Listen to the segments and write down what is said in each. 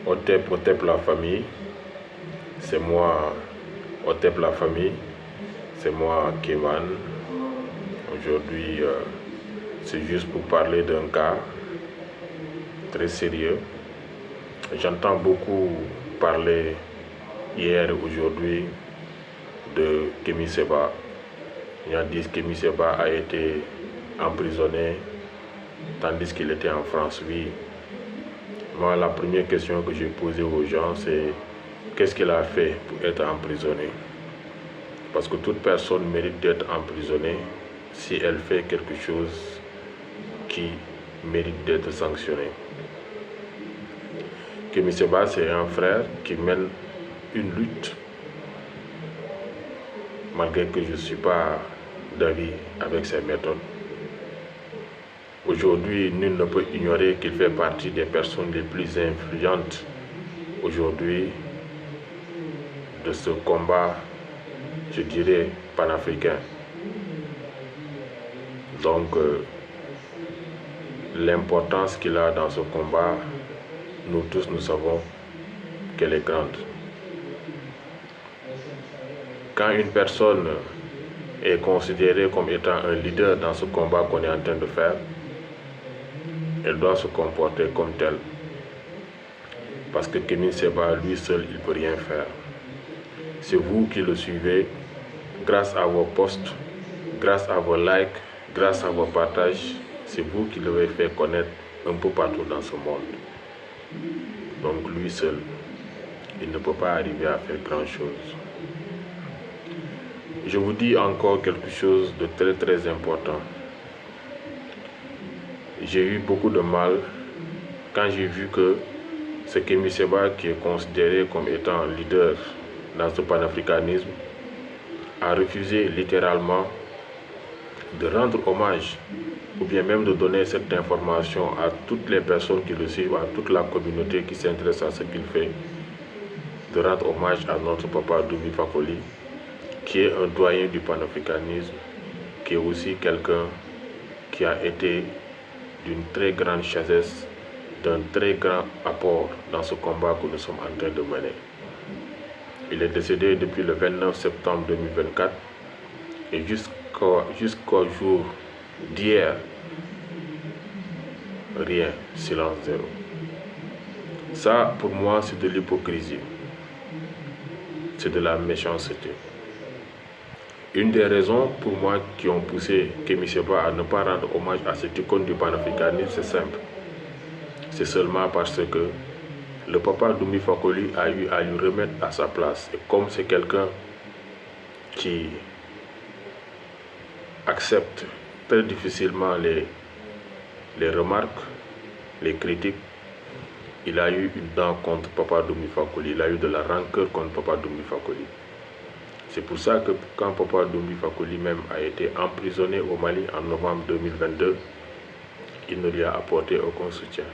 Otep la famille, c'est moi, Otep la famille, c'est moi, Kevan. Aujourd'hui, c'est juste pour parler d'un cas très sérieux. J'entends beaucoup parler hier et aujourd'hui de Kémi Séba. Il y a dit que Kémi Séba a été emprisonné tandis qu'il était en France. Oui. Moi, la première question que j'ai posée aux gens, c'est qu'est-ce qu'il a fait pour être emprisonné? Parce que toute personne mérite d'être emprisonnée si elle fait quelque chose qui mérite d'être sanctionné. Kémi Séba, c'est un frère qui mène une lutte, malgré que je ne suis pas d'avis avec ses méthodes. Aujourd'hui, nul ne peut ignorer qu'il fait partie des personnes les plus influentes aujourd'hui de ce combat, je dirais, panafricain. Donc, l'importance qu'il a dans ce combat, nous tous, nous savons qu'elle est grande. Quand une personne est considérée comme étant un leader dans ce combat qu'on est en train de faire, elle doit se comporter comme telle. Parce que Kémi Séba, lui seul, il ne peut rien faire. C'est vous qui le suivez, grâce à vos posts, grâce à vos likes, grâce à vos partages, c'est vous qui l'avez fait connaître un peu partout dans ce monde. Donc lui seul, il ne peut pas arriver à faire grand-chose. Je vous dis encore quelque chose de très très important. J'ai eu beaucoup de mal quand j'ai vu que ce Kémi Séba, qui est considéré comme étant leader dans ce panafricanisme, a refusé littéralement de rendre hommage ou bien même de donner cette information à toutes les personnes qui le suivent, à toute la communauté qui s'intéresse à ce qu'il fait, de rendre hommage à notre papa Doumbouya Fakoli, qui est un doyen du panafricanisme, qui est aussi quelqu'un qui a été d'une très grande sagesse, d'un très grand apport dans ce combat que nous sommes en train de mener. Il est décédé depuis le 29 septembre 2024 et jusqu'au jour d'hier, rien, silence zéro. Ça, pour moi, c'est de l'hypocrisie, c'est de la méchanceté. Une des raisons pour moi qui ont poussé Kémi Séba à ne pas rendre hommage à cette icône du panafricanisme, c'est simple. C'est seulement parce que le papa Doumbouya Fakoli a eu à lui remettre à sa place. Et comme c'est quelqu'un qui accepte très difficilement les remarques, les critiques, il a eu une dent contre papa Doumbouya Fakoli. Il a eu de la rancœur contre papa Doumbouya Fakoli. C'est pour ça que quand papa Doumbouya Fakoli même a été emprisonné au Mali en novembre 2022, il ne lui a apporté aucun soutien.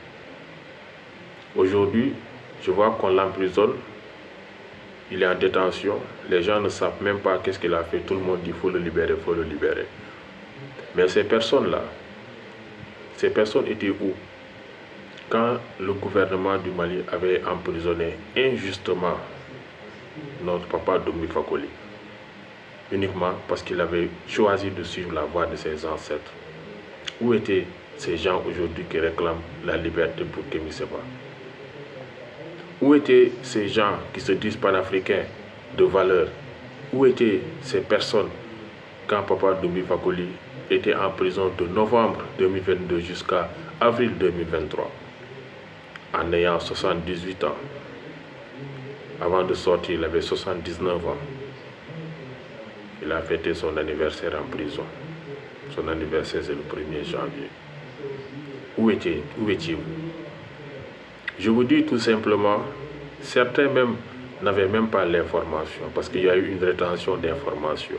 Aujourd'hui, je vois qu'on l'emprisonne, il est en détention, les gens ne savent même pas qu'est-ce qu'il a fait, tout le monde dit il faut le libérer, il faut le libérer. Mais ces personnes-là, ces personnes étaient où quand le gouvernement du Mali avait emprisonné injustement notre papa Doumbouya Fakoli, uniquement parce qu'il avait choisi de suivre la voie de ses ancêtres? Où étaient ces gens aujourd'hui qui réclament la liberté pour Kémi Séba? Où étaient ces gens qui se disent panafricains de valeur? Où étaient ces personnes quand papa Doumbouya Fakoli était en prison de novembre 2022 jusqu'à avril 2023, en ayant 78 ans? Avant de sortir, il avait 79 ans. Il a fêté son anniversaire en prison. Son anniversaire, c'est le 1er janvier. Où étiez-vous? Je vous dis tout simplement, certains même n'avaient même pas l'information, parce qu'il y a eu une rétention d'informations.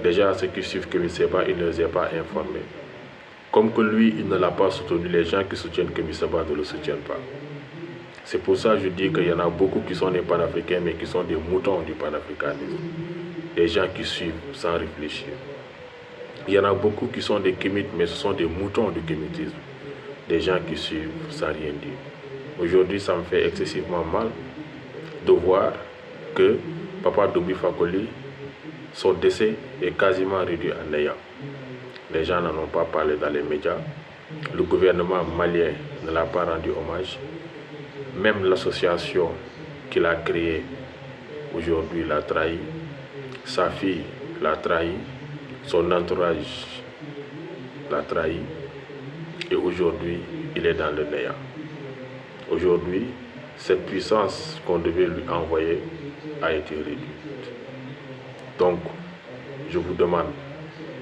Déjà, ceux qui suivent Kémi Séba, il ne les a pas informés. Comme que lui, il ne l'a pas soutenu, les gens qui soutiennent Kémi Séba ne le soutiennent pas. C'est pour ça que je dis qu'il y en a beaucoup qui sont des panafricains, mais qui sont des moutons du panafricanisme. Des gens qui suivent sans réfléchir. Il y en a beaucoup qui sont des kémites, mais ce sont des moutons du kémitisme. Des gens qui suivent sans rien dire. Aujourd'hui, ça me fait excessivement mal de voir que Papa Doumbouya Fakoly, son décès est quasiment réduit à néant. Les gens n'en ont pas parlé dans les médias. Le gouvernement malien ne l'a pas rendu hommage. Même l'association qu'il a créée aujourd'hui l'a trahi. Sa fille l'a trahi. Son entourage l'a trahi. Et aujourd'hui, il est dans le néant. Aujourd'hui, cette puissance qu'on devait lui envoyer a été réduite. Donc, je vous demande,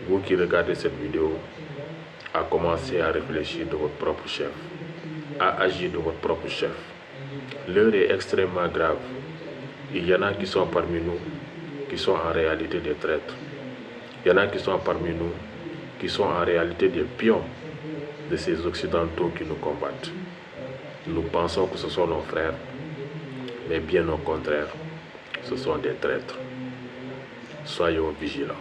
vous qui regardez cette vidéo, à commencer à réfléchir de votre propre chef, à agir de votre propre chef. L'heure est extrêmement grave. Il y en a qui sont parmi nous, qui sont en réalité des traîtres. Il y en a qui sont parmi nous, qui sont en réalité des pions de ces Occidentaux qui nous combattent. Nous pensons que ce sont nos frères, mais bien au contraire, ce sont des traîtres. Soyons vigilants.